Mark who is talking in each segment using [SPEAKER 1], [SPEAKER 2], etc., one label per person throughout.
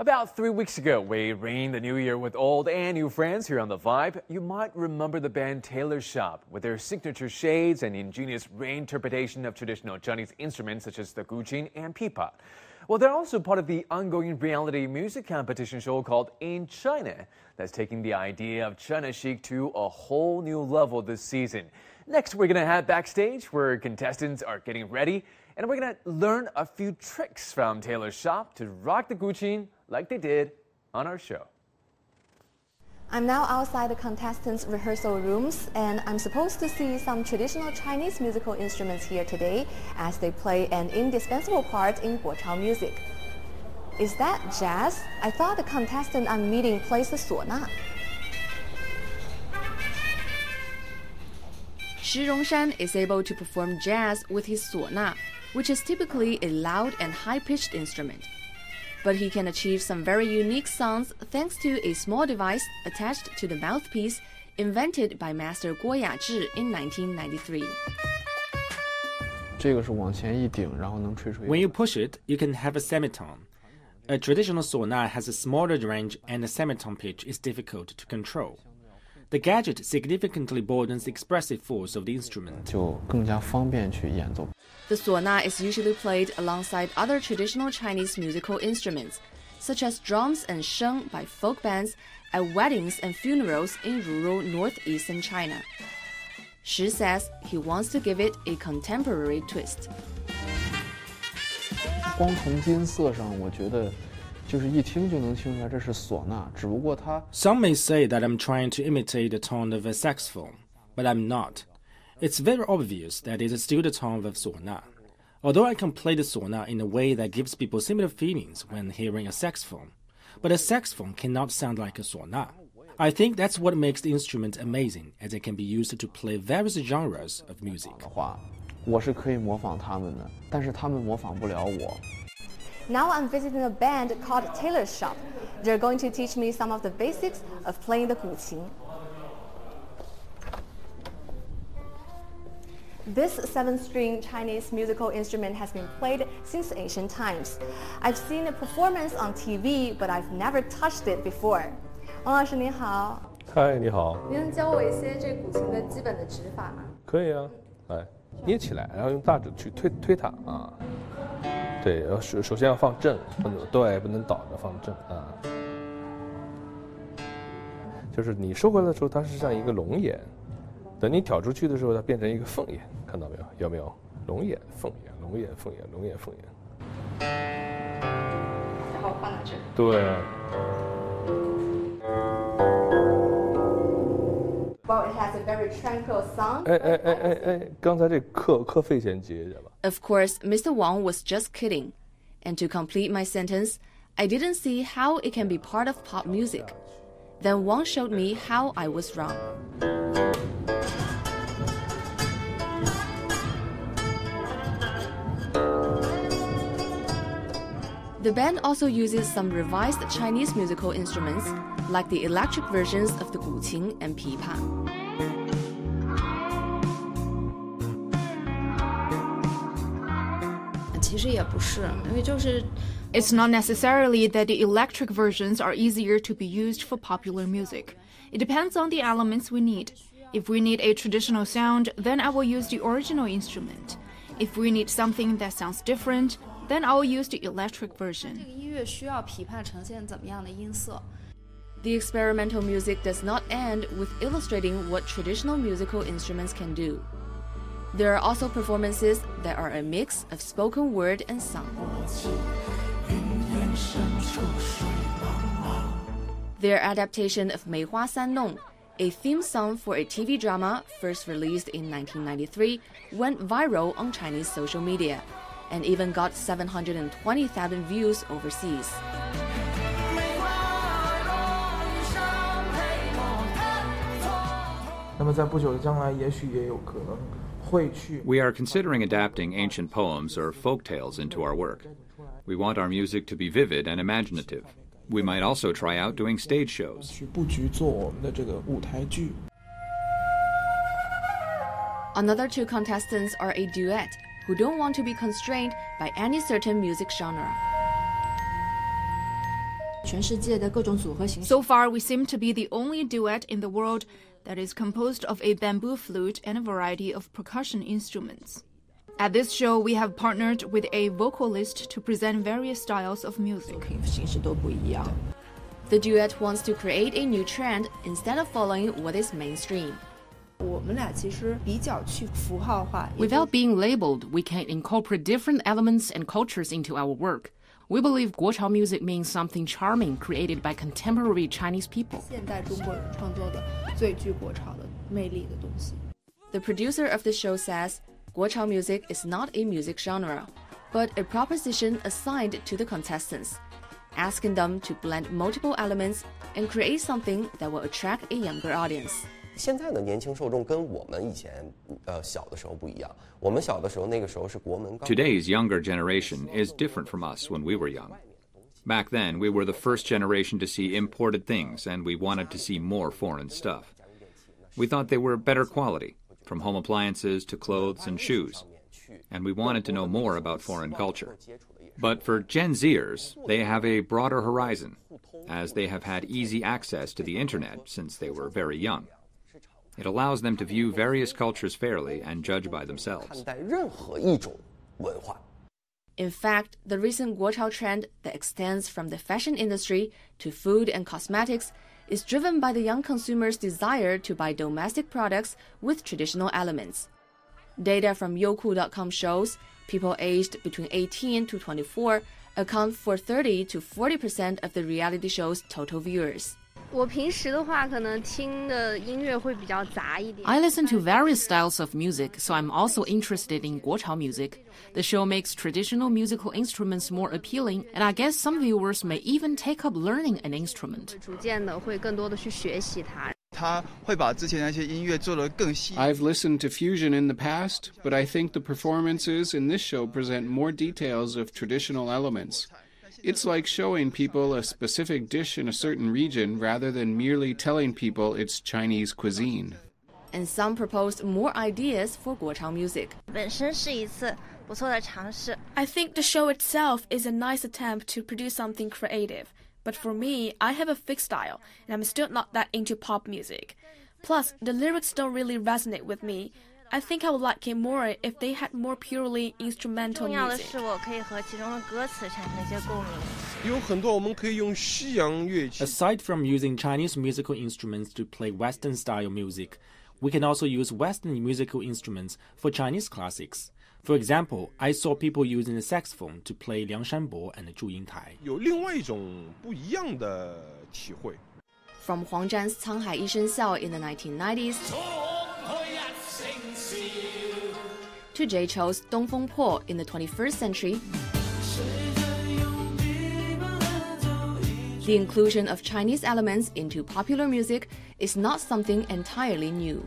[SPEAKER 1] About 3 weeks ago, we ringed the new year with old and new friends here on The Vibe. You might remember the band Taylor Shop with their signature shades and ingenious reinterpretation of traditional Chinese instruments such as the guqin and pipa. Well, they're also part of the ongoing reality music competition show called In China that's taking the idea of China chic to a whole new level this season. Next, we're going to head backstage where contestants are getting ready, and we're going to learn a few tricks from Taylor Shop to rock the guqin like they did on our show.
[SPEAKER 2] I'm now outside the contestants' rehearsal rooms, and I'm supposed to see some traditional Chinese musical instruments here today as they play an indispensable part in GUOCHAO music. Is that jazz? I thought the contestant I'm meeting plays the suona.
[SPEAKER 3] Shi Rongshan is able to perform jazz with his suona, which is typically a loud and high-pitched instrument. But he can achieve some very unique sounds thanks to a small device attached to the mouthpiece invented by master GUOCHAO in 1993.
[SPEAKER 4] When you push it, you can have a semitone. A traditional suona has a smaller range and the semitone pitch is difficult to control. The gadget significantly broadens the expressive force of the instrument.
[SPEAKER 3] The suona is usually played alongside other traditional Chinese musical instruments, such as drums and sheng by folk bands at weddings and funerals in rural northeastern China. Shi says he wants to give it a contemporary twist.
[SPEAKER 4] Some may say that I'm trying to imitate the tone of a saxophone, but I'm not. It's very obvious that it is still the tone of suona. Although I can play the suona in a way that gives people similar feelings when hearing a saxophone, but a saxophone cannot sound like a suona. I think that's what makes the instrument amazing, as it can be used to play various genres of music.
[SPEAKER 2] Now I'm visiting a band called Taylor Shop. They're going to teach me some of the basics of playing the guqin. This 7-string Chinese musical instrument has been played since ancient times. I've seen a performance on TV, but I've never touched it before. 王老师您好。
[SPEAKER 5] 嗨，你好。
[SPEAKER 2] 您能教我一些这guqin的基本的指法吗？
[SPEAKER 5] 可以啊，来，捏起来，然后用大指去推它啊。对，首先要放正，不能倒着放正啊。就是你收回来的时候，它是像一个龙眼。等你挑出去的时候，它变成一个凤眼，看到没有？有没有？龙眼、凤眼、龙眼、凤眼、龙眼、凤眼。
[SPEAKER 2] 然后放到这。
[SPEAKER 5] 对。
[SPEAKER 2] Well, it has a very tranquil sound.
[SPEAKER 5] 刚才这课费先结一下吧。
[SPEAKER 3] Of course, Mr. Wang was just kidding. And to complete my sentence, I didn't see how it can be part of pop music. Then Wang showed me how I was wrong. The band also uses some revised Chinese musical instruments, like the electric versions of the guqin and pipa.
[SPEAKER 6] It's not necessarily that the electric versions are easier to be used for popular music. It depends on the elements we need. If we need a traditional sound, then I will use the original instrument. If we need something that sounds different, then I will use the electric version.
[SPEAKER 3] The experimental music does not end with illustrating what traditional musical instruments can do. There are also performances that are a mix of spoken word and song. Their adaptation of 梅花三弄, a theme song for a TV drama first released in 1993, went viral on Chinese social media and even got 720,000 views overseas.
[SPEAKER 7] We are considering adapting ancient poems or folk tales into our work. We want our music to be vivid and imaginative. We might also try out doing stage shows.
[SPEAKER 3] Another two contestants are a duet who don't want to be constrained by any certain music genre.
[SPEAKER 6] So far, we seem to be the only duet in the world that is composed of a bamboo flute and a variety of percussion instruments. At this show, we have partnered with a vocalist to present various styles of music.
[SPEAKER 3] The duet wants to create a new trend instead of following what is mainstream.
[SPEAKER 8] Without being labeled, we can incorporate different elements and cultures into our work. We believe GUOCHAO music means something charming created by contemporary Chinese people.
[SPEAKER 3] The producer of the show says GUOCHAO music is not a music genre, but a proposition assigned to the contestants, asking them to blend multiple elements and create something that will attract a younger audience.
[SPEAKER 9] 现在的年轻受众跟我们以前小的时候不一样。我们小的时候那个时候是国门。
[SPEAKER 7] Today's younger generation is different from us when we were young. Back then, we were the first generation to see imported things, and we wanted to see more foreign stuff. We thought they were better quality, from home appliances to clothes and shoes, and we wanted to know more about foreign culture. But for Gen Zers, they have a broader horizon, as they have had easy access to the internet since they were very young. It allows them to view various cultures fairly and judge by themselves.
[SPEAKER 3] In fact, the recent GUOCHAO trend that extends from the fashion industry to food and cosmetics is driven by the young consumers' desire to buy domestic products with traditional elements. Data from Youku.com shows people aged between 18 to 24 account for 30 to 40% of the reality show's total viewers.
[SPEAKER 8] I listen to various styles of music, so I'm also interested in GUOCHAO music. The show makes traditional musical instruments more appealing, and I guess some viewers may even take up learning an instrument.
[SPEAKER 10] I've listened to fusion in the past, but I think the performances in this show present more details of traditional elements. It's like showing people a specific dish in a certain region rather than merely telling people it's Chinese cuisine.
[SPEAKER 3] And some proposed more ideas for GUOCHAO music.
[SPEAKER 11] I think the show itself is a nice attempt to produce something creative. But for me, I have a fixed style, and I'm still not that into pop music. Plus, the lyrics don't really resonate with me. I think I would like it more if they had more purely instrumental music.
[SPEAKER 4] Aside from using Chinese musical instruments to play Western-style music, we can also use Western musical instruments for Chinese classics. For example, I saw people using the saxophone to play Liangshanbo and Zhu Yingtai.
[SPEAKER 3] From Huang Zhan's Canghai Yishen Xiao in the 1990s to Jay Chou's Dongfeng Po in the 21st century, the inclusion of Chinese elements into popular music is not something entirely new.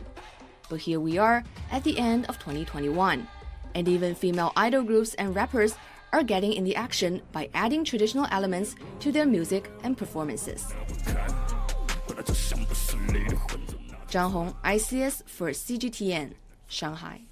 [SPEAKER 3] But here we are at the end of 2021, and even female idol groups and rappers are getting in the action by adding traditional elements to their music and performances. Zhang Hong, ICS for CGTN, Shanghai.